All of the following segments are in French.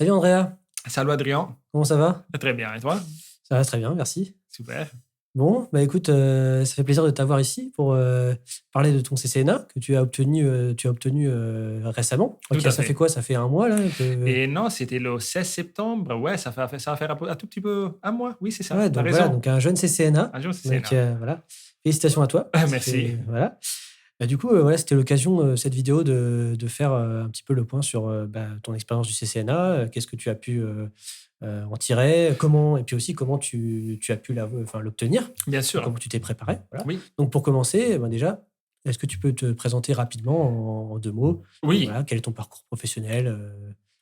Salut Andrea, Salut Adrien, comment ça va? très bien, et toi? Ça va très bien, merci. Super. Bon, bah écoute, ça fait plaisir de t'avoir ici pour parler de ton CCNA que tu as obtenu récemment. Tout Ok, à ça fait fait. quoi? Ça fait un mois là que... Et non, c'était le 16 septembre, ouais, ça va faire un tout petit peu un mois, oui, c'est ça, Ouais, t'as donc voilà, raison. donc un jeune CCNA. Un jour, c'est Donc Sénat. voilà, félicitations à toi. Merci. Voilà. Bah, du coup, voilà, c'était l'occasion, cette vidéo, de faire un petit peu le point sur ton expérience du CCNA, qu'est-ce que tu as pu en tirer, comment, et puis aussi comment tu as pu l'obtenir, Bien et sûr, comment tu t'es préparé. Voilà. oui, Donc pour commencer, ben déjà, est-ce que tu peux te présenter rapidement en deux mots? oui. Voilà, quel est ton parcours professionnel?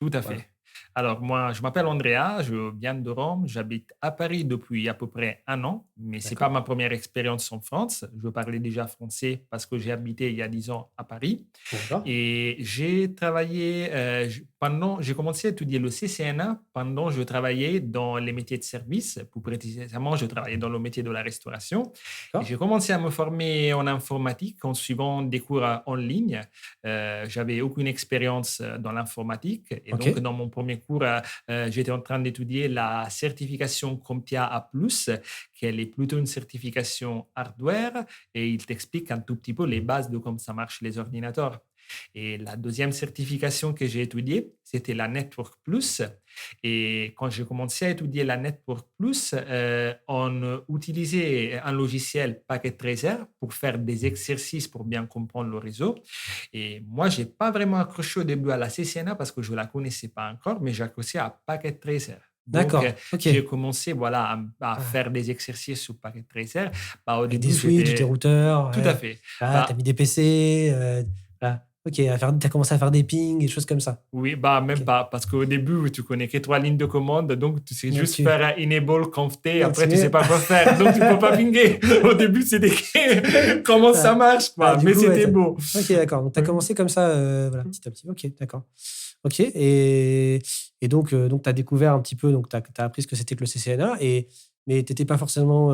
Tout à Voilà. fait. Alors moi, je m'appelle Andrea, je viens de Rome, j'habite à Paris depuis à peu près un an, mais c'est pas D'accord. ma première expérience en France. Je parlais déjà français parce que j'ai habité il y a 10 ans à Paris. D'accord. Et j'ai travaillé, j'ai commencé à étudier le CCNA pendant je travaillais dans les métiers de service. Plus précisément, je travaillais dans le métier de la restauration. Et D'accord. j'ai commencé à me former en informatique en suivant des cours en ligne. J'avais aucune expérience dans l'informatique. Et Ok. donc, dans mon premier cours, j'étais en train d'étudier la certification CompTIA A+, qui est plutôt une certification hardware. Et il t'explique un tout petit peu les bases de comment ça marche les ordinateurs. Et la deuxième certification que j'ai étudiée, c'était la Network Plus. Et quand j'ai commencé à étudier la Network Plus, on utilisait un logiciel Packet Tracer pour faire des exercices pour bien comprendre le réseau. Et moi, je n'ai pas vraiment accroché au début à la CCNA parce que je ne la connaissais pas encore, mais j'ai accroché à Packet Tracer. Donc, D'accord. Ok. j'ai commencé voilà, à Ah, faire des exercices sur Packet Tracer. Bah, au avec des début, switches, des j'étais routeurs, tout à ouais. fait. Là, tu as mis Bah, des PC. Voilà. Ok, tu as commencé à faire des pings et des choses comme ça. Oui, bah Ok. même pas, parce qu'au début, tu connais que trois lignes de commande, donc tu sais Donc juste faire tu un enable conft, après tu sais continues. pas quoi faire, donc tu peux pas pinguer. Au début, c'était comment ça Ah, marche, quoi, du mais coup, ouais, c'était beau. ok, d'accord. Donc, tu as Oui. commencé comme ça, voilà, petit à petit. Ok, d'accord. Ok, et donc tu as découvert un petit peu, donc tu as appris ce que c'était que le CCNA, mais tu n'étais pas forcément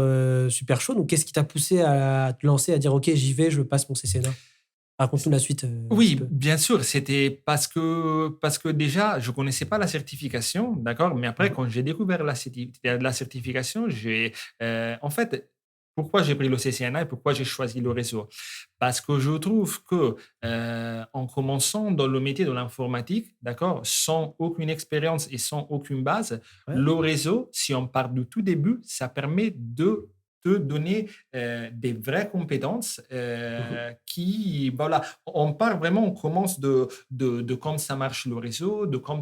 super chaud. Donc, qu'est-ce qui t'a poussé à te lancer, à dire, ok, j'y vais, je passe mon CCNA? Raconte-nous la suite un petit Oui, peu. bien sûr, c'était parce que déjà, je connaissais pas la certification, d'accord? Mais après, Mhm. quand j'ai découvert la certification, en fait, pourquoi j'ai pris le CCNA et pourquoi j'ai choisi le réseau? Parce que je trouve que en commençant dans le métier de l'informatique, d'accord, sans aucune expérience et sans aucune base, Ouais. le réseau, si on part du tout début, ça permet de te donner des vraies compétences Mhm. voilà, on part vraiment, on commence de comment ça marche le réseau, de comment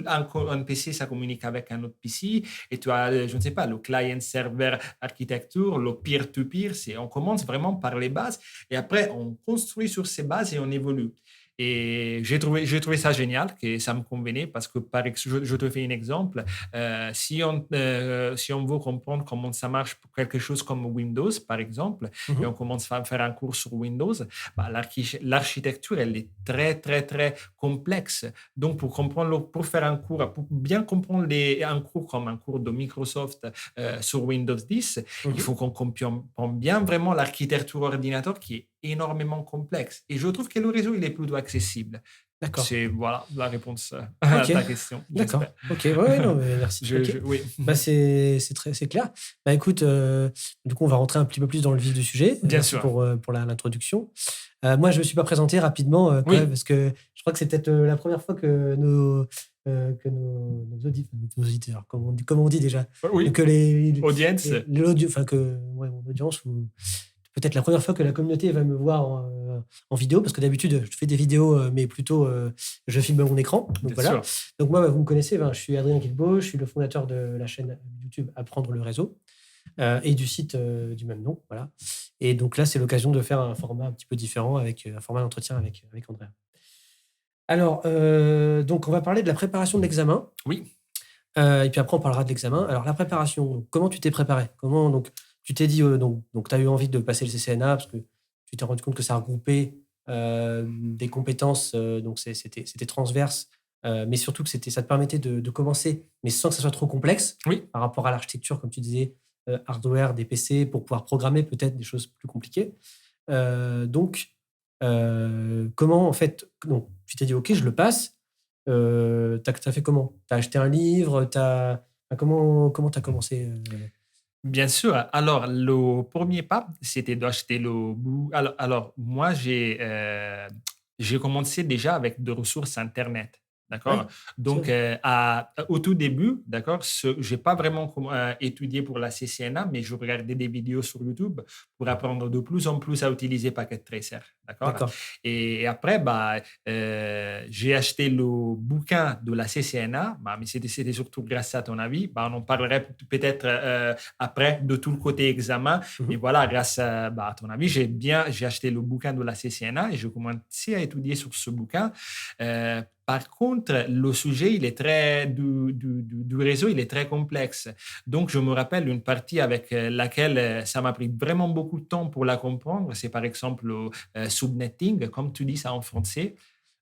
un PC, ça communique avec un autre PC, et tu as, je ne sais pas, le client-server architecture, le peer-to-peer, on commence vraiment par les bases, et après, on construit sur ces bases et on évolue. Et j'ai trouvé ça génial, que ça me convenait, parce que je te fais un exemple. Si on veut comprendre comment ça marche pour quelque chose comme Windows, par exemple, et on Mhm. commence à faire un cours sur Windows, bah, l'architecture, elle est très, très, très complexe. Donc, pour faire un cours, pour bien comprendre un cours comme un cours de Microsoft sur Windows 10, il Mhm. faut qu'on comprenne bien vraiment l'architecture ordinateur qui est énormément complexe. Et je trouve que le réseau, il est plutôt accessible. Donc, D'accord. c'est voilà la réponse à Ok, ta question, j'espère. d'accord. Ok, ouais, ouais, non, mais merci. Ok. Oui, Bah, c'est clair. Bah, écoute, du coup, on va rentrer un petit peu plus dans le vif du sujet. bien Merci sûr. pour l'introduction. Moi, je me suis pas présenté rapidement quand même, Oui, parce que je crois que c'est peut-être la première fois que nos auditeurs, comment on dit déjà, oui, que audience, enfin que ouais, mon audience, ou peut-être la première fois que la communauté va me voir en vidéo, parce que d'habitude, je fais des vidéos, mais plutôt je filme mon écran. Donc bien voilà. sûr. Donc moi, vous me connaissez, je suis Adrien Guilbeault, je suis le fondateur de la chaîne YouTube Apprendre le réseau et du site du même nom. Voilà. Et donc là, c'est l'occasion de faire un format un petit peu différent avec un format d'entretien avec Andrea. Alors, donc on va parler de la préparation de l'examen. Oui. Et puis après, on parlera de l'examen. Alors, la préparation, donc, comment tu t'es préparé? Comment, donc, tu t'es dit, donc tu as eu envie de passer le CCNA parce que tu t'es rendu compte que ça regroupait des compétences, donc c'était transverse, mais surtout que ça te permettait de commencer, mais sans que ça soit trop complexe Oui, par rapport à l'architecture, comme tu disais, hardware, des PC, pour pouvoir programmer peut-être des choses plus compliquées. Donc, comment, en fait, donc, tu t'es dit, OK, je le passe. t'as fait comment? T'as acheté un livre? Comment t'as commencé? Bien sûr. Alors, le premier pas, c'était d'acheter le bout. Alors, moi, j'ai commencé déjà avec des ressources Internet. Ouais, D'accord? sûr. Donc, au tout début, d'accord, je n'ai pas vraiment étudié pour la CCNA, mais je regardais des vidéos sur YouTube pour apprendre de plus en plus à utiliser Packet Tracer. D'accord? D'accord. Et après, bah, j'ai acheté le bouquin de la CCNA, bah, mais c'était surtout grâce à ton avis. Bah, on en parlerait peut-être après de tout le côté examen. Mais Mhm. voilà, grâce à ton avis, j'ai acheté le bouquin de la CCNA et je commençais à étudier sur ce bouquin. Par contre, le sujet, il est du réseau, il est très complexe. Donc, je me rappelle une partie avec laquelle ça m'a pris vraiment beaucoup de temps pour la comprendre. C'est par exemple le subnetting, comme tu dis ça en français.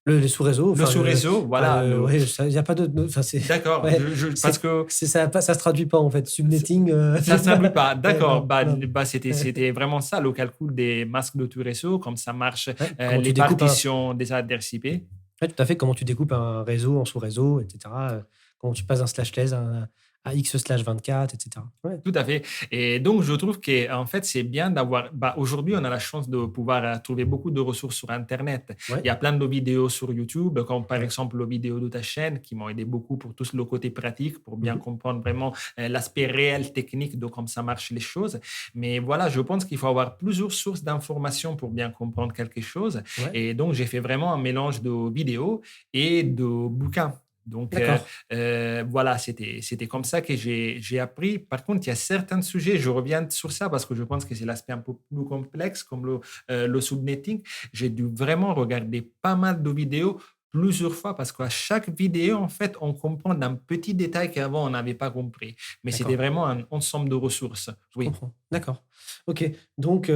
Le sous-réseau, Le sous-réseau, voilà. ouais, il n'y a pas d'autre. Enfin, D'accord, ouais, parce que ça se traduit pas en fait. Subnetting. ça ne se traduit pas. Ouais, D'accord. non, non. C'était vraiment ça, le calcul des masques de tout réseau, comme ça marche, Ouais, comment tu les découpes partitions des adresses IP. ouais, tout à fait, comment tu découpes un réseau en sous-réseau, etc. Comment tu passes d'un slash les à x/24, etc. Ouais. Tout à fait. Et donc, je trouve qu'en fait, c'est bien d'avoir. Bah, aujourd'hui, on a la chance de pouvoir trouver beaucoup de ressources sur Internet. Ouais. Il y a plein de vidéos sur YouTube, comme par Ouais. exemple les vidéos de ta chaîne, qui m'ont aidé beaucoup pour tout le côté pratique, pour bien Mhm. comprendre vraiment l'aspect réel, technique de comment ça marche les choses. Mais voilà, je pense qu'il faut avoir plusieurs sources d'informations pour bien comprendre quelque chose. Ouais. Et donc, j'ai fait vraiment un mélange de vidéos et de bouquins. Donc, D'accord. voilà, c'était comme ça que j'ai appris. Par contre, il y a certains sujets, je reviens sur ça parce que je pense que c'est l'aspect un peu plus complexe, comme le subnetting. J'ai dû vraiment regarder pas mal de vidéos plusieurs fois parce qu'à chaque vidéo, en fait, on comprend d'un petit détail qu'avant, on n'avait pas compris. Mais c'était D'accord. vraiment un ensemble de ressources. Je Oui, comprends. D'accord. Ok. Donc,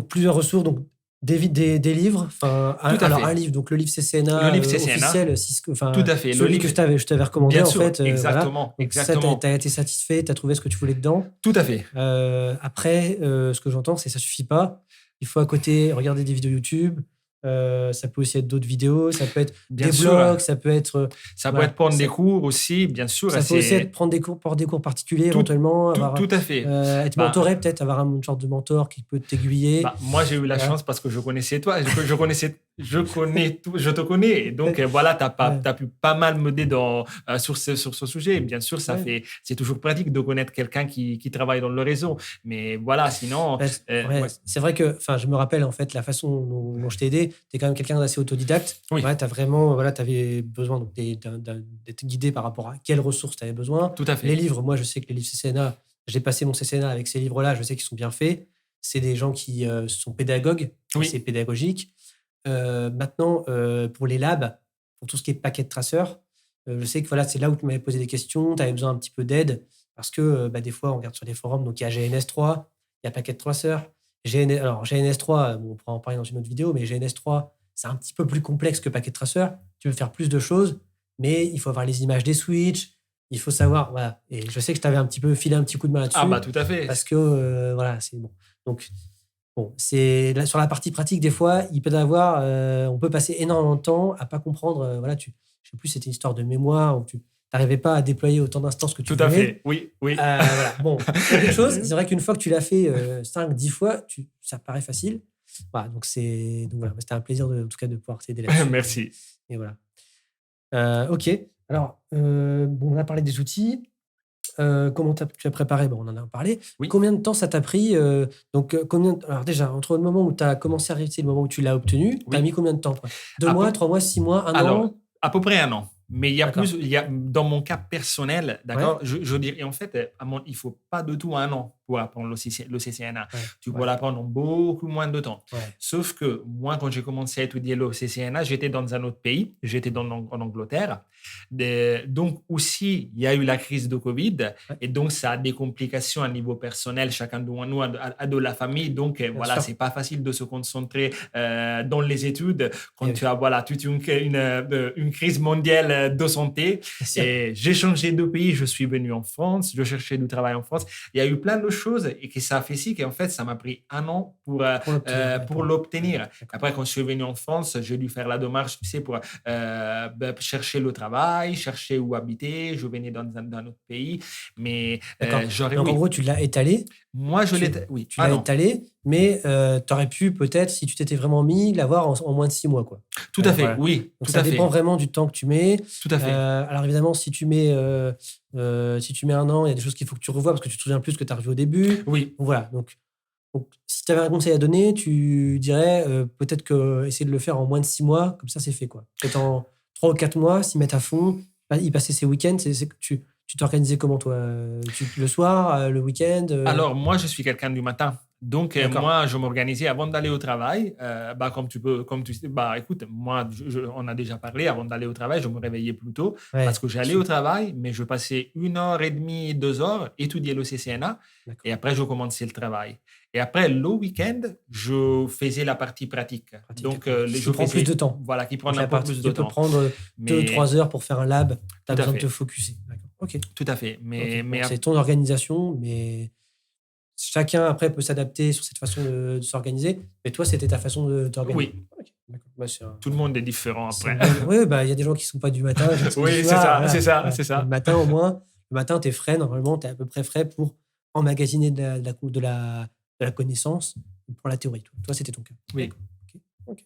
plusieurs ressources. Donc, des livres. Enfin, tout à alors, un fait. livre. Donc, le livre Le CCNA livre CCNA, officiel, tout enfin, à fait. Le celui que livre, je t'avais recommandé, bien en sûr, fait. Voilà. exactement, Donc, ça, tu exactement. as été satisfait, tu as trouvé ce que tu voulais dedans. Tout à fait. Après, ce que j'entends, c'est que ça suffit pas. Il faut à côté regarder des vidéos YouTube. Ça peut aussi être d'autres vidéos. Ça peut être Bien des sûr. blogs. Ça peut être. Ça peut Voilà. être prendre des cours aussi, bien sûr. Ça peut aussi être C'est prendre des cours particuliers tout, éventuellement, tout à fait. être Bah, mentoré, peut-être avoir une sorte de mentor qui peut t'aiguiller. moi, j'ai eu la Voilà. chance parce que je connaissais toi, je connais tout, je te connais. Et donc, voilà, tu Ouais, as pu pas mal m'aider sur ce sujet. Bien sûr, ouais. c'est toujours pratique de connaître quelqu'un qui travaille dans le réseau. Mais voilà, sinon, Ouais, ouais. c'est vrai que, enfin, je me rappelle en fait la façon dont je t'ai aidé. Tu es quand même quelqu'un d'assez autodidacte. Oui, Ouais, tu as vraiment, voilà, tu avais besoin donc, d'être guidé par rapport à quelles ressources tu avais besoin. tout à Les fait. livres, moi, je sais que les livres CCNA, j'ai passé mon CCNA avec ces livres-là, je sais qu'ils sont bien faits. C'est des gens qui sont pédagogues, assez Oui, pédagogiques. Maintenant, pour les labs, pour tout ce qui est paquet de traceurs, je sais que voilà, c'est là où tu m'avais posé des questions, tu avais besoin un petit peu d'aide parce que des fois, on regarde sur des forums, donc il y a GNS3, il y a paquet de traceurs. Alors, GNS3, on pourra en parler dans une autre vidéo, mais GNS3, c'est un petit peu plus complexe que paquet de traceurs. Tu veux faire plus de choses, mais il faut avoir les images des switches, il faut savoir, voilà. Et je sais que je t'avais un petit peu filé un petit coup de main ah bah là-dessus tout à fait. parce que, voilà, c'est bon. Donc, bon, c'est là, sur la partie pratique, des fois, il peut y avoir, on peut passer énormément de temps à pas comprendre. Voilà, je sais plus, c'était une histoire de mémoire où tu n'arrivais pas à déployer autant d'instances que tu Tout à voulais. fait. Oui, oui. Voilà. Bon, c'est quelque chose. C'est vrai qu'une fois que tu l'as fait 5-10 fois, ça paraît facile. Voilà, donc voilà, c'était un plaisir en tout cas de pouvoir t'aider là-dessus. Merci. Et voilà. Ok. Alors, bon, on a parlé des outils. Comment tu as préparé? Bon, on en a parlé. Oui. Combien de temps ça t'a pris? Alors déjà, entre le moment où tu as commencé à réussir et le moment où tu l'as obtenu, tu as Oui. mis combien de temps, toi? 2 À mois, peu- 3 mois, 6 mois, un Alors, an? à peu près un an. Mais D'accord. dans mon cas personnel, Ouais, d'accord, je dirais, en fait, il ne faut pas du tout un an pour apprendre le CCNA. ouais, Tu peux ouais, l'apprendre en beaucoup moins de temps. ouais. Sauf que moi, quand j'ai commencé à étudier le CCNA, j'étais dans un autre pays, j'étais en Angleterre. Donc aussi, il y a eu la crise de Covid Ouais, et donc ça a des complications à niveau personnel. Chacun de nous a de la famille. Donc bien voilà, sûr. c'est pas facile de se concentrer dans les études Eh quand oui, tu as voilà, toute une crise mondiale de santé. bien sûr. Et j'ai changé de pays, je suis venu en France, je cherchais du travail en France. Il y a eu plein de choses chose et que ça a fait si qu'en fait, ça m'a pris 1 an pour l'obtenir. D'accord. Après, quand je suis venu en France, j'ai dû faire la démarche, tu sais, pour chercher le travail, chercher où habiter. Je venais d'un autre pays. Mais D'accord. j'aurais, Donc, en oui, gros, tu l'as étalé. moi, je Tu, l'ai, oui, tu l'as non, étalé, mais tu aurais pu peut-être, si tu t'étais vraiment mis, l'avoir en moins de 6 mois, quoi. tout à fait, Voilà. oui, Donc, tout ça à dépend fait, vraiment du temps que tu mets. tout à fait. Alors, évidemment, si tu mets 1 an, il y a des choses qu'il faut que tu revoies parce que tu te souviens plus ce que tu as revu au début. Oui, Donc, voilà. Donc, si tu avais un conseil à donner, tu dirais peut-être que essayer de le faire en moins de 6 mois, comme ça, c'est fait, quoi. Peut-être en 3 ou 4 mois, s'y mettre à fond, y passer ses week-ends. Tu t'organisais comment, toi? Le soir, le week-end alors moi, je suis quelqu'un du matin. Donc, D'accord. moi, je m'organisais avant d'aller au travail. Comme tu sais, écoute, moi, on a déjà parlé, avant d'aller au travail, je me réveillais plus tôt parce Ouais. que j'allais au travail, mais je passais 1 heure et demie, 2 heures étudier le CCNA D'accord. et après, je commençais le travail. Et après, le week-end, je faisais la partie pratique. Donc, D'accord. Qui je prend plus de faisais, temps. voilà, qui prend Donc, un la peu partie, plus de tu peux temps. prendre Mais 2-3 heures pour faire un lab. Tu as tout à besoin de te fait, focuser. D'accord. Ok. tout à fait. Ok. Mais Donc, c'est ton organisation, mais chacun après peut s'adapter sur cette façon de s'organiser. Mais toi, c'était ta façon de t'organiser. oui, Ok. D'accord. Bah, tout le monde est différent c'est après. une bonne. Oui, bah, il y a des gens qui sont pas du matin, d'autres qui sont du Oui, c'est soir. ça, Voilà. c'est ça, Voilà. c'est Mais le ça. matin, au moins, le matin, tu es frais. Normalement, tu es à peu près frais pour emmagasiner de la connaissance pour la théorie. Toi, c'était ton cas. Oui. D'accord. Ok. Ok.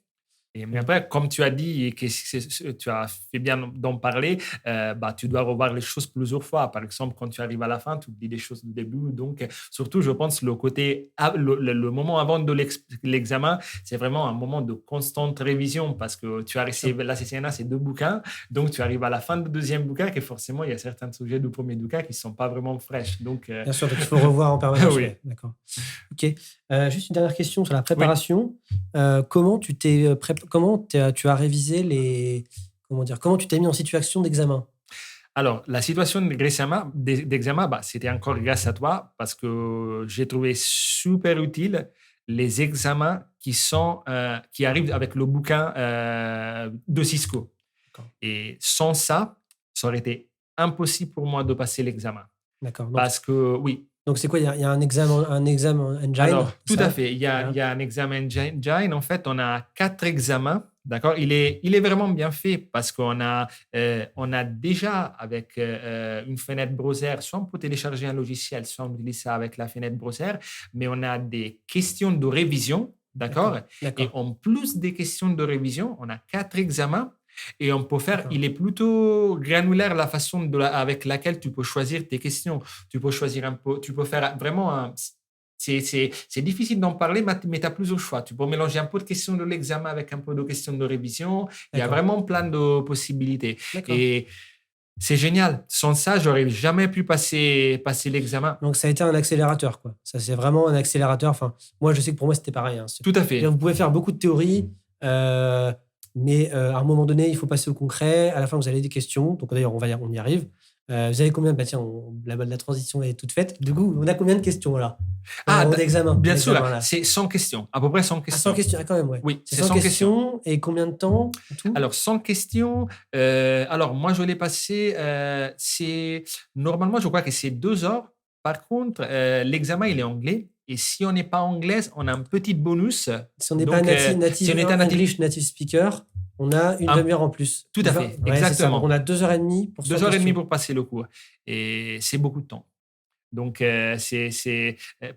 Mais après, comme tu as dit et que tu as fait bien d'en parler, tu dois revoir les choses plusieurs fois. Par exemple, quand tu arrives à la fin, tu oublies des choses du début. Donc, surtout, je pense le côté, le moment avant de l'examen, c'est vraiment un moment de constante révision parce que tu as Sûr. réussi, la CCNA, c'est 2 bouquins. Donc, tu arrives à la fin du deuxième bouquin et forcément, il y a certains sujets du premier bouquin qui ne sont pas vraiment fraîches. Donc, Bien sûr, donc il faut revoir en permanence. oui. Ouais, d'accord. Ok. Juste une dernière question sur la préparation. Tu as révisé comment tu t'es mis en situation d'examen? Alors, la situation d'examen, c'était encore grâce à toi parce que j'ai trouvé super utile les examens qui arrivent avec le bouquin de Cisco. D'accord. Et sans ça, ça aurait été impossible pour moi de passer l'examen. D'accord. Donc, Parce que, oui, donc c'est quoi? Il y a un examen engine, alors, tout c'est à ça? fait. Voilà. Il y a un examen engine. En fait, on a 4 examens. D'accord? Il est vraiment bien fait parce on a déjà avec une fenêtre browser, soit on peut télécharger un logiciel, soit on utilise ça avec la fenêtre browser, mais on a des questions de révision. D'accord? Et D'accord. en plus des questions de révision, on a 4 examens et on peut faire, D'accord. il est plutôt granulaire la façon avec laquelle tu peux choisir tes questions. Tu peux choisir un peu, tu peux faire vraiment c'est difficile d'en parler, mais tu as plusieurs choix. Tu peux mélanger un peu de questions de l'examen avec un peu de questions de révision. Il y a D'accord. vraiment plein de possibilités. D'accord. Et c'est génial. Sans ça, j'aurais jamais pu passer l'examen. Donc, ça a été un accélérateur, quoi. Ça, c'est vraiment un accélérateur. Enfin, moi, je sais que pour moi, c'était pareil, hein. Tout à C'est-à-dire, fait. vous pouvez faire beaucoup de théories, mais à un moment donné, il faut passer au concret. À la fin, vous avez des questions. Donc, d'ailleurs, on y arrive. Vous avez combien? Bah, tiens, la transition est toute faite. Du coup, on a combien de questions là Ah, d'examen? bien sûr, Là. c'est 100 questions, à peu près 100 Ah, 100 questions. questions, quand même, ouais. Oui, C'est c'est 100 100 questions. questions. Et combien de temps en tout? Alors, 100 questions. Alors, moi, je l'ai passé. Normalement, je crois que c'est 2 heures. Par contre, l'examen, il est anglais. Et si on n'est pas anglaise, on a un petit bonus. Si on n'est pas Donc, si on est un English native speaker, on a une demi-heure en plus. Tout à fait, Ouais, c'est ça. Donc, exactement. on a 2 heures et demie pour 100 2 heures et demie questions. pour passer le cours. Et c'est beaucoup de temps. Donc,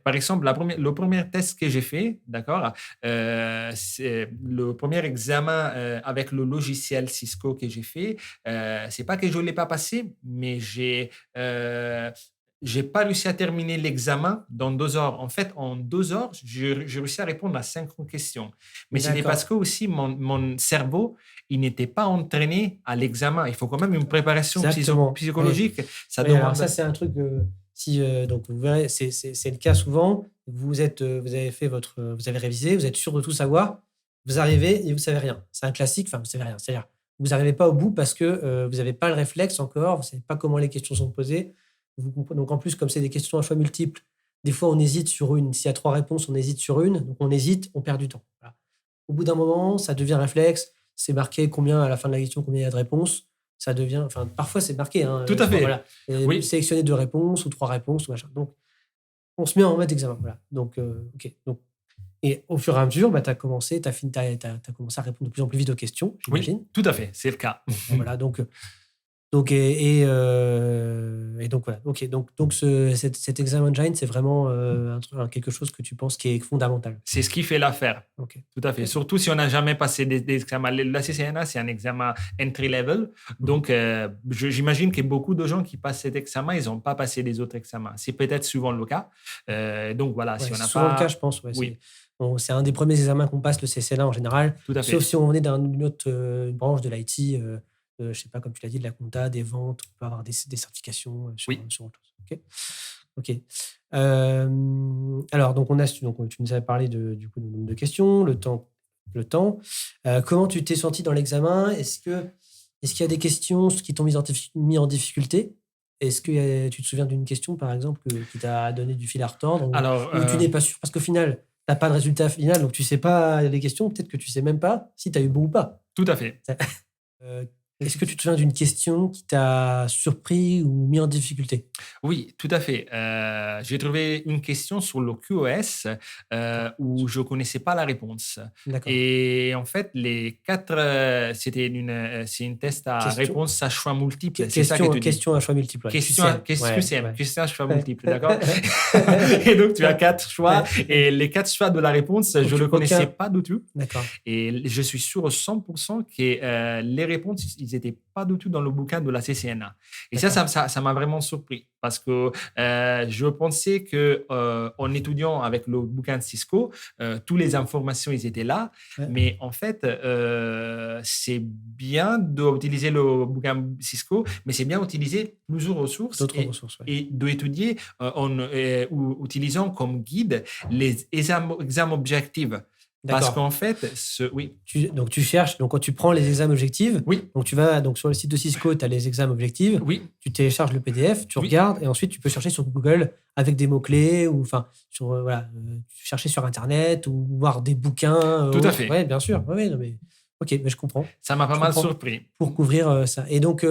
par exemple, le premier test que j'ai fait, d'accord, c'est le premier examen avec le logiciel Cisco que j'ai fait. C'est pas que je ne l'ai pas passé, mais j'ai pas réussi à terminer l'examen dans 2 heures. En fait, en 2 heures, j'ai réussi à répondre à 50 questions. Mais c'était parce que D'accord. aussi mon cerveau, il n'était pas entraîné à l'examen. Il faut quand même une préparation Exactement. psychologique. Ça Oui, alors demande. ça, c'est un truc. Donc, vous verrez, c'est le cas souvent. Vous avez révisé, vous êtes sûr de tout savoir. Vous arrivez et vous savez rien. C'est un classique. Enfin, vous savez rien. C'est-à-dire, vous n'arrivez pas au bout parce que vous n'avez pas le réflexe encore. Vous savez pas comment les questions sont posées. Donc, en plus, comme c'est des questions à choix multiples, des fois, on hésite sur une. S'il y a 3 réponses, on hésite sur une. Donc, on hésite, on perd du temps. Voilà. Au bout d'un moment, ça devient réflexe. C'est marqué combien à la fin de la question, combien il y a de réponses. Ça devient. Enfin, parfois, c'est marqué. Hein, Tout à fait. voilà. Oui. Sélectionner 2 réponses ou 3 réponses. Ou machin. Donc, on se met en mode examen. Voilà. Donc, OK. Donc, et au fur et à mesure, tu as commencé à répondre de plus en plus vite aux questions, j'imagine. Oui, tout à fait, c'est le cas. Voilà, donc donc voilà. OK. Donc cet exam engine, c'est vraiment quelque chose que tu penses qui est fondamental. C'est ce qui fait l'affaire. OK. Tout à fait. Surtout si on n'a jamais passé des examens. La CCNA, c'est un examen entry level. Donc, j'imagine que beaucoup de gens qui passent cet examen, ils n'ont pas passé les autres examens. C'est peut-être souvent le cas. Donc, voilà, si on n'a pas. C'est souvent le cas, je pense. Ouais, oui. C'est un des premiers examens qu'on passe, le CCNA en général. Tout à fait. Sauf si on venait d'une autre branche de l'IT. Je ne sais pas, comme tu l'as dit, de la compta, des ventes, on peut avoir des certifications sur autre chose. OK. Alors, donc, tu nous avais parlé du nombre de questions, le temps. Comment tu t'es senti dans l'examen? Est-ce qu'il y a des questions qui t'ont mis en difficulté? Est-ce que tu te souviens d'une question, par exemple, qui t'a donné du fil à retordre? Ou tu n'es pas sûr? Parce qu'au final, tu n'as pas de résultat final, donc tu ne sais pas les questions. Peut-être que tu ne sais même pas si tu as eu bon ou pas. Tout à fait. Est-ce que tu te souviens d'une question qui t'a surpris ou mis en difficulté? Oui, tout à fait. J'ai trouvé une question sur le QoS où je ne connaissais pas la réponse. D'accord. Et en fait, les 4, c'est une test à réponse à choix multiple. C'est ça que tu dis. Question à choix multiple. Ouais. Question à choix multiple, d'accord. Et donc, tu as 4 choix. Et les 4 choix de la réponse, je ne le connaissais pas du tout. D'accord. Et je suis sûr 100% que les réponses, ils n'étaient pas du tout dans le bouquin de la CCNA. Et ça m'a vraiment surpris parce que je pensais qu'en étudiant avec le bouquin de Cisco, toutes les informations, ils étaient là. Ouais. Mais en fait, c'est bien d'utiliser le bouquin Cisco, mais c'est bien d'utiliser plusieurs ressources. Et d'étudier en utilisant comme guide les examens objectifs. Parce qu'en fait, donc tu cherches, donc quand tu prends les examens objectifs, donc tu vas sur le site de Cisco, tu as les examens objectifs, tu télécharges le PDF, tu regardes et ensuite tu peux chercher sur Google avec des mots-clés ou chercher sur Internet ou voir des bouquins. Tout à fait. Oui, bien sûr. Ouais, non, mais OK, mais je comprends. Ça m'a pas mal surpris. Pour couvrir ça. Et donc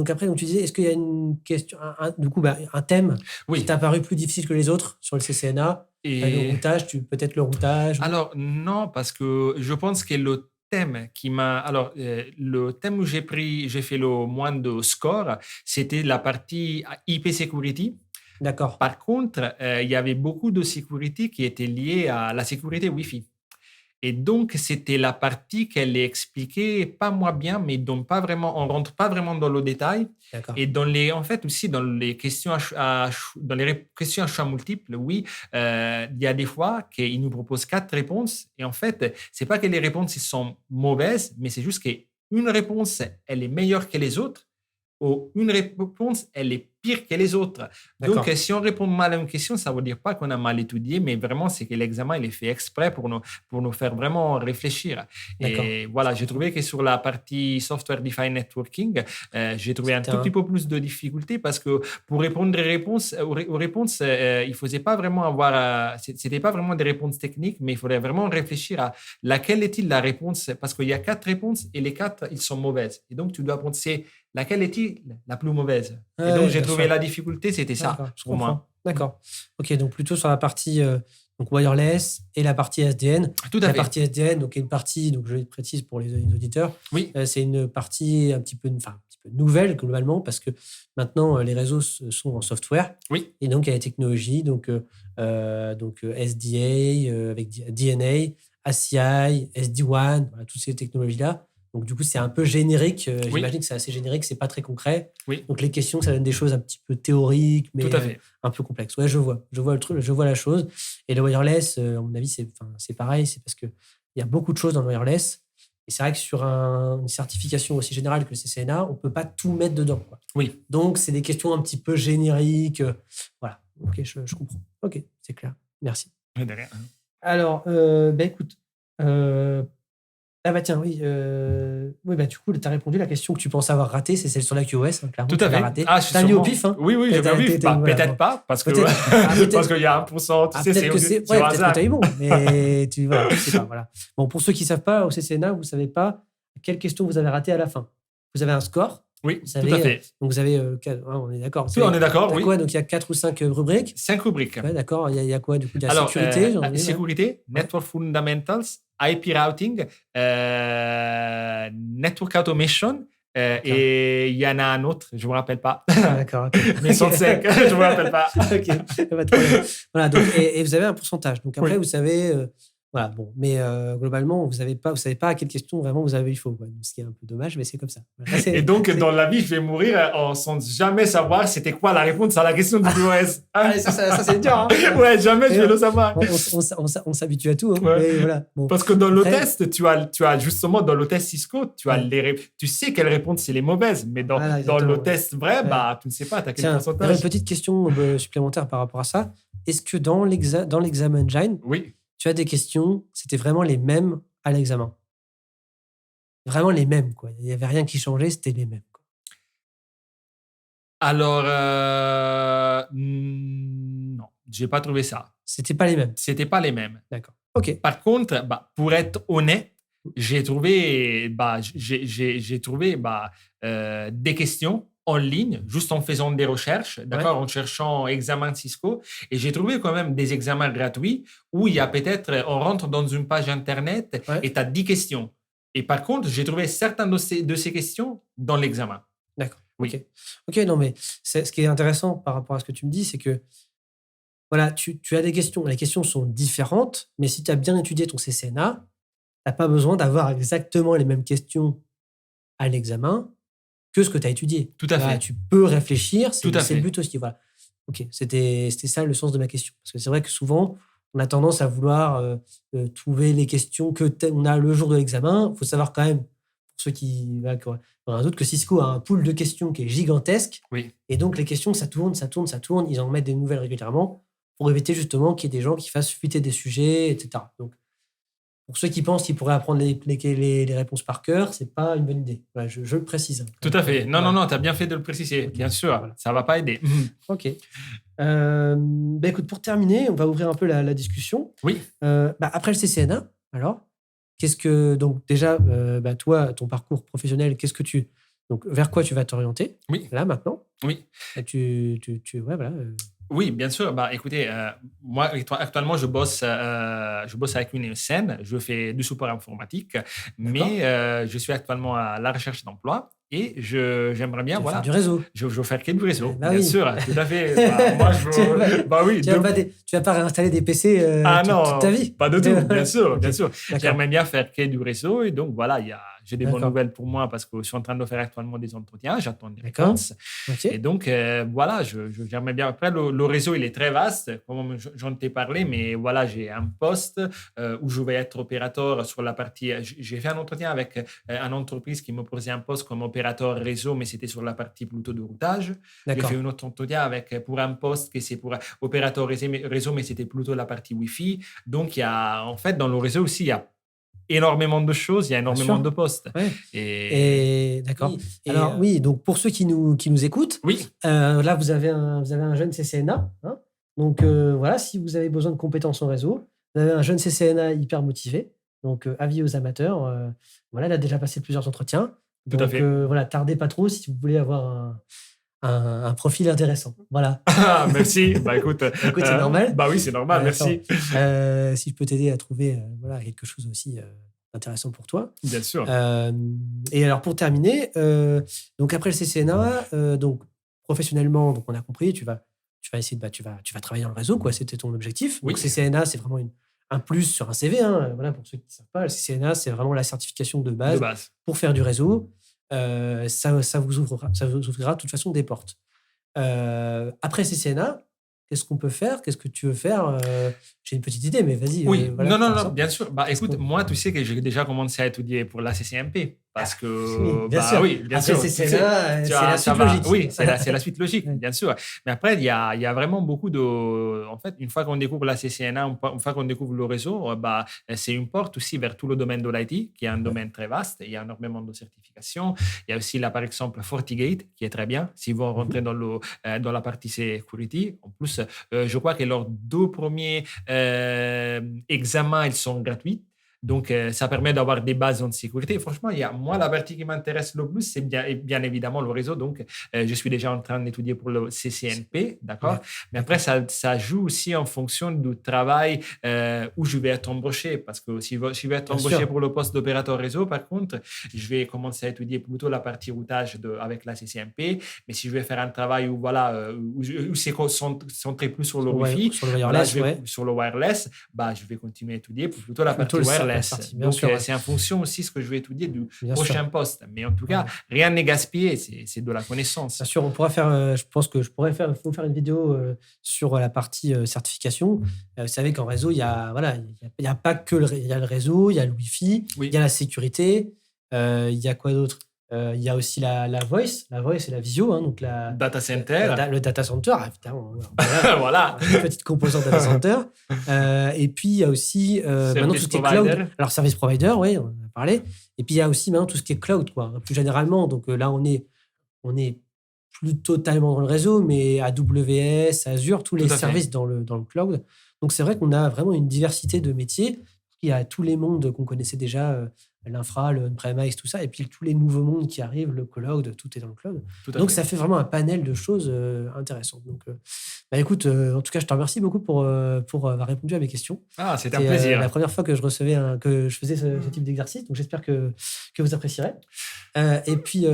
après, tu disais, est-ce qu'il y a une question, un thème qui t'a paru plus difficile que les autres sur le CCNA? Le routage, peut-être le routage? Alors, non, parce que je pense que le thème qui m'a... Alors, le thème où j'ai fait le moins de score, c'était la partie IP Security. D'accord. Par contre, il y avait beaucoup de sécurité qui était liée à la sécurité Wi-Fi. Et donc, c'était la partie qu'elle expliquait, pas moi bien, mais dont on ne rentre pas vraiment dans le détail. D'accord. Et en fait, aussi, dans les questions à choix multiples, il y a des fois qu'ils nous proposent 4 réponses. Et en fait, ce n'est pas que les réponses sont mauvaises, mais c'est juste qu'une réponse, elle est meilleure que les autres, ou une réponse, elle est pire que les autres. D'accord. Donc, si on répond mal à une question, ça ne veut dire pas qu'on a mal étudié, mais vraiment, c'est que l'examen, il est fait exprès pour nous faire vraiment réfléchir. D'accord. Et voilà, j'ai trouvé que sur la partie Software Defined Networking, j'ai trouvé un tout petit peu plus de difficultés parce que pour répondre aux réponses, il ne faisait pas vraiment avoir... c'était pas vraiment des réponses techniques, mais il faudrait vraiment réfléchir à laquelle est-il la réponse, parce qu'il y a 4 réponses et les 4, ils sont mauvaises. Et donc, tu dois penser laquelle est-il la plus mauvaise. Et donc, j'ai trouvé la difficulté, c'était ça pour moi. D'accord. OK, donc plutôt sur la partie donc wireless et la partie SDN. Tout à fait. La partie SDN, donc, est une partie, donc je le précise pour les auditeurs, c'est une partie un petit peu nouvelle globalement parce que maintenant, les réseaux sont en software. Oui. Et donc, il y a les technologies, donc SDA, avec DNA, ACI, SD-WAN, voilà, toutes ces technologies-là. Donc, du coup, c'est un peu générique. J'imagine que c'est assez générique, c'est pas très concret. Oui. Donc, les questions, ça donne des choses un petit peu théoriques, mais un peu complexes. Ouais, je vois le truc, je vois la chose. Et le wireless, à mon avis, c'est pareil. C'est parce qu'il y a beaucoup de choses dans le wireless. Et c'est vrai que sur une certification aussi générale que le CCNA, on ne peut pas tout mettre dedans, quoi. Oui. Donc, c'est des questions un petit peu génériques. Voilà. OK, je comprends. OK, c'est clair. Merci. De rien. Alors, écoute... Ah bah tiens, oui. Du coup, tu as répondu. La question que tu penses avoir ratée, c'est celle sur la QoS. Hein, clairement, tout à fait. Raté. T'as mis au pif, hein? Oui, j'ai bien vu. Peut-être pas, parce qu'il y a 1%. Tu sais, peut-être que tu as eu bon, mais tu sais pas. Voilà. Bon, pour ceux qui ne savent pas, au CCNA, vous ne savez pas quelle question vous avez ratée à la fin. Vous avez un score. Oui, Vous tout avez, à fait. donc vous avez, on est d'accord. On est d'accord, oui. Quoi? Donc il y a 4 ou 5 rubriques. 5 rubriques. Ouais, d'accord. Il y a quoi du coup? Il y a Alors, sécurité, j'en ai, ouais. sécurité, Ouais. network fundamentals, IP routing, network automation, et il y en a un autre, je ne me rappelle pas. Ah, d'accord. Ok. Mais ils sont 5, je ne me rappelle pas. Ok, pas de problème. Voilà, donc, et vous avez un pourcentage. Donc après, Oui. vous savez, voilà, bon, mais globalement, vous savez pas à quelle question vraiment vous avez il faut. Quoi. Donc, ce qui est un peu dommage, mais c'est comme ça. Voilà, Et donc, dans la vie, je vais mourir sans jamais savoir c'était quoi la réponse à la question du POS. Ah, ça, c'est dur. Hein. Ouais, jamais je vais le savoir. On s'habitue à tout. Hein, Ouais. mais voilà, bon. Parce que dans le test, tu as justement dans le test Cisco, tu as Ouais. tu sais quelles réponses c'est les mauvaises, mais dans le test vrai, bah, tu ne sais pas, tu as quel Tiens, il y pourcentage. a une petite question supplémentaire par rapport à ça. Est-ce que dans l'examen engine, Oui. tu as des questions, c'était vraiment les mêmes à l'examen? Vraiment les mêmes, quoi. Il n'y avait rien qui changeait, c'était les mêmes. Quoi. Alors, non, j'ai pas trouvé ça. C'était pas les mêmes. C'était pas les mêmes. D'accord. Ok. Par contre, bah, pour être honnête, j'ai trouvé des questions en ligne, juste en faisant des recherches, d'accord, en cherchant examen Cisco, et j'ai trouvé quand même des examens gratuits où il y a peut-être, on rentre dans une page internet et tu as 10 questions. Et par contre, j'ai trouvé certaines de ces questions dans l'examen. D'accord. Oui. Ok, non, mais ce qui est intéressant par rapport à ce que tu me dis, c'est que voilà, tu as des questions. Les questions sont différentes, mais si tu as bien étudié ton CCNA, tu n'as pas besoin d'avoir exactement les mêmes questions à l'examen que ce que tu as étudié. Tout à fait. Tu peux réfléchir, c'est fait. le but aussi. Voilà. Ok, c'était ça le sens de ma question. Parce que c'est vrai que souvent, on a tendance à vouloir trouver les questions on a le jour de l'examen. Il faut savoir quand même, pour ceux qui ont un doute, que Cisco a un pool de questions qui est gigantesque. Oui. Et donc, les questions, ça tourne. Ils en mettent des nouvelles régulièrement pour éviter justement qu'il y ait des gens qui fassent fuiter des sujets, etc. Donc, pour ceux qui pensent qu'ils pourraient apprendre les réponses par cœur, c'est pas une bonne idée. Voilà, je le précise. Tout à fait. Non, tu as bien fait de le préciser. Okay. Bien sûr, voilà. Ça va pas aider. Ok. Écoute, pour terminer, on va ouvrir un peu la discussion. Oui. Après le CCNA, alors, donc déjà, toi, ton parcours professionnel, donc vers quoi tu vas t'orienter? Oui. Là maintenant. Oui. Voilà. Oui, bien sûr. Bah, écoutez, moi, actuellement, je bosse avec une ESN. Je fais du support informatique, mais je suis actuellement à la recherche d'emploi et j'aimerais bien, faire du réseau. Je veux faire du réseau, bien sûr, tout à fait. Moi, tu vas pas réinstaller des PC toute ta vie. Pas du tout, bien sûr, bien sûr. J'aimerais bien faire du réseau et donc voilà, j'ai des bonnes nouvelles pour moi parce que je suis en train de faire actuellement des entretiens, j'attends des réponses. Et donc, voilà, j'aimerais bien. Après, le réseau, il est très vaste, comme j'en t'ai parlé, mais voilà, j'ai un poste où je vais être opérateur sur la partie. J'ai fait un entretien avec une entreprise qui me posait un poste comme opérateur réseau, mais c'était sur la partie plutôt de routage. J'ai fait un autre entretien pour un poste qui c'est pour opérateur réseau, mais c'était plutôt la partie Wi-Fi. Donc, en fait, dans le réseau aussi, il y a énormément de choses, il y a énormément de postes. Ouais. Et d'accord. Oui. Alors oui, donc pour ceux qui nous écoutent, là vous avez un jeune CCNA. Hein, donc voilà, si vous avez besoin de compétences en réseau, vous avez un jeune CCNA hyper motivé. Donc avis aux amateurs. Voilà, il a déjà passé plusieurs entretiens. Tout à fait. Voilà, tardez pas trop si vous voulez avoir un profil intéressant. Voilà. Merci. Bah écoute, c'est normal. Bah oui, c'est normal. Merci. Si je peux t'aider à trouver quelque chose aussi intéressant pour toi. Bien sûr. Et alors pour terminer, donc après le CCNA, donc professionnellement, donc on a compris, tu vas essayer tu vas travailler dans le réseau, quoi. C'était ton objectif. Oui. Donc CCNA, c'est vraiment un plus sur un CV. Hein. Voilà, pour ceux qui ne savent pas, le CCNA, c'est vraiment la certification de base. Pour faire du réseau. Ça vous ouvrira de toute façon des portes. Après CCNA, qu'est-ce qu'on peut faire? Qu'est-ce que tu veux faire? J'ai une petite idée, mais vas-y. Oui, non, bien sûr. Bah, écoute, moi, tu sais que j'ai déjà commencé à étudier pour la CCMP. Parce que, bien sûr. Bien sûr. C'est la suite logique. Oui, c'est la suite logique, bien sûr. Mais après, il y a vraiment beaucoup de. En fait, une fois qu'on découvre la CCNA, une fois qu'on découvre le réseau, c'est une porte aussi vers tout le domaine de l'IT, qui est un domaine très vaste. Il y a énormément de certifications. Il y a aussi, là, par exemple, FortiGate, qui est très bien. Si vous rentrez dans la partie security, en plus, je crois que leurs 2 premiers examens, ils sont gratuits. Donc, ça permet d'avoir des bases en sécurité. Franchement, moi, la partie qui m'intéresse le plus, c'est bien évidemment le réseau. Donc, je suis déjà en train d'étudier pour le CCNP, d'accord? Ouais. Mais après, ça joue aussi en fonction du travail où je vais être embauché. Parce que si je vais être Bien embauché sûr. pour le poste d'opérateur réseau, par contre, je vais commencer à étudier plutôt la partie routage avec la CCNP. Mais si je vais faire un travail où c'est centré plus sur le Wi-Fi, Sur le voilà, wireless, ouais. sur le wireless, je vais continuer à étudier pour plutôt la Plutôt partie la wireless. partie, bien Donc, sûr, ouais. c'est en fonction aussi de ce que je vais étudier du Bien prochain sûr. poste. Mais en tout cas, rien n'est gaspillé, c'est de la connaissance. Bien sûr, on pourra faire, je pense que faut faire une vidéo sur la partie certification. Vous savez qu'en réseau, voilà, il y a pas que il y a le réseau, il y a le Wi-Fi, Oui. il y a la sécurité, il y a quoi d'autre? Il y a aussi la voice et la visio, hein, donc Data center. le data center, évidemment. Voilà. Une petite composante data center. Et puis, il y a aussi maintenant tout ce qui est cloud. provider. Alors, service provider, oui, on en a parlé. Et puis, il y a aussi maintenant tout ce qui est cloud, quoi, plus généralement. Donc là, on est plus totalement dans le réseau, mais AWS, Azure, tous les Tout à fait. services dans le cloud. Donc, c'est vrai qu'on a vraiment une diversité de métiers. Il y a tous les mondes qu'on connaissait déjà, l'infra, le on-premise, tout ça, et puis tous les nouveaux mondes qui arrivent, le cloud, tout est dans le cloud. Tout à Donc, fait. ça fait vraiment un panel de choses intéressantes. Donc, écoute, en tout cas, je te remercie beaucoup pour avoir répondu à mes questions. Ah, c'était un C'est plaisir. la première fois que je faisais ce type d'exercice, donc j'espère que vous apprécierez. Et puis,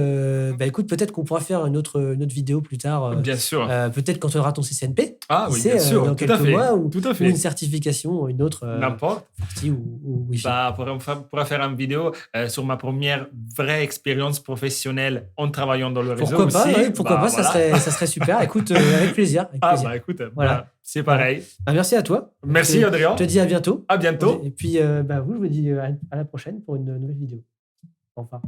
écoute, peut-être qu'on pourra faire une autre vidéo plus tard. Bien sûr. Peut-être quand tu auras ton CCNP. Ah qui oui, sait, bien sûr. dans Tout à quelques fait. mois, ou Tout à une fait. certification, une autre N'importe. partie ou Wi-Fi. On pourra faire une vidéo sur ma première vraie expérience professionnelle en travaillant dans le réseau Pourquoi pas, aussi. ouais, pourquoi pas, Voilà. ça serait super. Écoute, avec plaisir. Avec plaisir. Écoute, Voilà. c'est pareil. Merci à toi. Merci, Adrien. Je te dis à bientôt. À bientôt. Et puis, je vous dis à la prochaine pour une nouvelle vidéo. Au revoir.